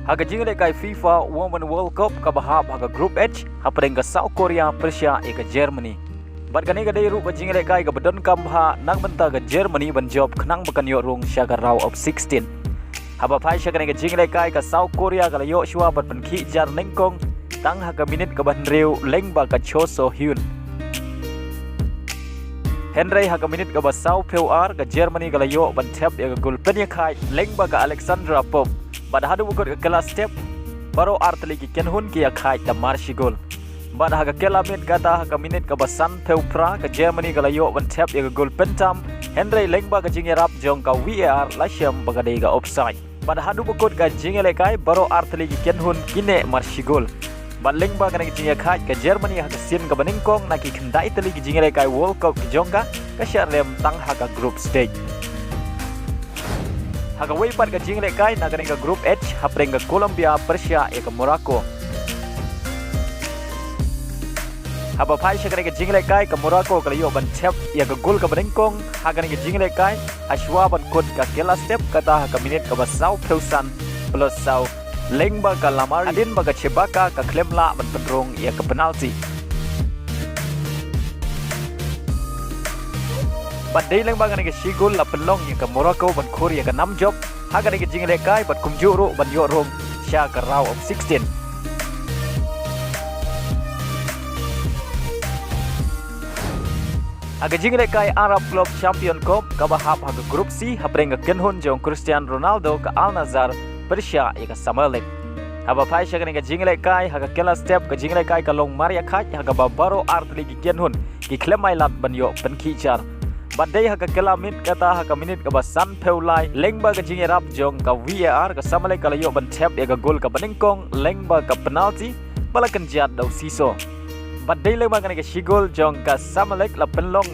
Haga jingle kai FIFA Women World Cup ka bahab haga Group H hapreng ka South Korea, Persia eka Germany. Bat kani ka dai ru ka jingle kai ka badon kam ha nang benta ka Germany ban job khnang bakan yo rung syaga round of 16. Haba phai syaga ka jingle kai ka South Korea ka yo shwa bat ban khi jar nengkong tang haga minute ka ban reu leng ba ka Cho So Hyun. Henry haga minute ka ba South POR ka Germany ka yo ban tap ya ka gol penya khai leng ba ka Alexandra Pop. Bad hadu ukut ke kelas step baru artli ki kenhun ki akai ta marshi gol. Bad haga kelamit kata haga minit ka basan peupra ke Germany kala yo ban tap ya gol pentam Henry lengba ka jingerap jong ka VAR lasyam bagade ga offside. Bad hadu ukut ka jingele kai baru artli ki kenhun kine marshi gol. Bad lengba ka ki jinge khai ke Germany haga sin ka baningkong na ki kendai tali ki jingele kai World Cup ki jongka ka syarem tang haga group stage. Haga weipat ka jingle kai nagaring ka Group H hapreng ka Colombia, Persia eka Morocco. Haba phai syakare ka jingle kai ka Morocco ka yo ban tap ya ka gol ka baningkong haga ka jingle kai ashwa ban kod ka kela step kata ka minute ka basau peusan plus sau lengba ka lamar adin ba ka chebaka ka klemla ban pendrong ya ka penalti. But day lang baga nga sigol la pelong yang ke Morocco ban Korea ka 6 job haga nga jingle kai bat kumjuro ban yo rong sya ka round of 16. Haga jingle kai Arab Club Champion Cup ka bahap haga Group C hapreng ka kenhun jong Cristiano Ronaldo ka Al Nassr Persia ka Zamalek. Haba phai sya nga jingle kai haga kela step ka jingle kai ka long Maria khai haga babaro artli ki kenhun ki klemai lat ban yo pen kichar. Badai haga kelamit kata haga minit ka basan peulai lengba ka jingerap jong ka VAR ka Zamalek kala yo ban tap ya ka gol ka baningkong lengba ka penalti balakan jat daw siso. Badai lengba ka sigol jong ka Zamalek la penlong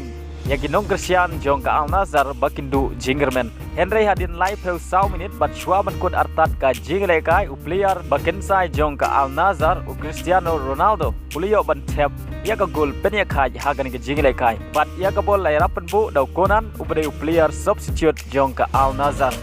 ya ginong Cristiano jong ka Al Nassr bakindu jingerman. Henry hadin live heu 100 minit bat shwa ban kod artat ka jingle kai u player bakensai jong ka Al Nassr u Cristiano Ronaldo ulio ban tap ya ka gol penya khai haga ni jingle kai bat ya ka bol lai rapen bu daw konan ubade player substitute jong ka Al Nassr.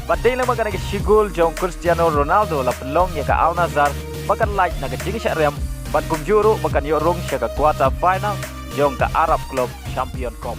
Badai lang magana ka sigol jong Cristiano Ronaldo la pelong ya ka Al Nassr bakan like na ka jingi syarem bat kumjuro bakan yo rong sya ka quarter final jong ka Arab Club Champion Cup.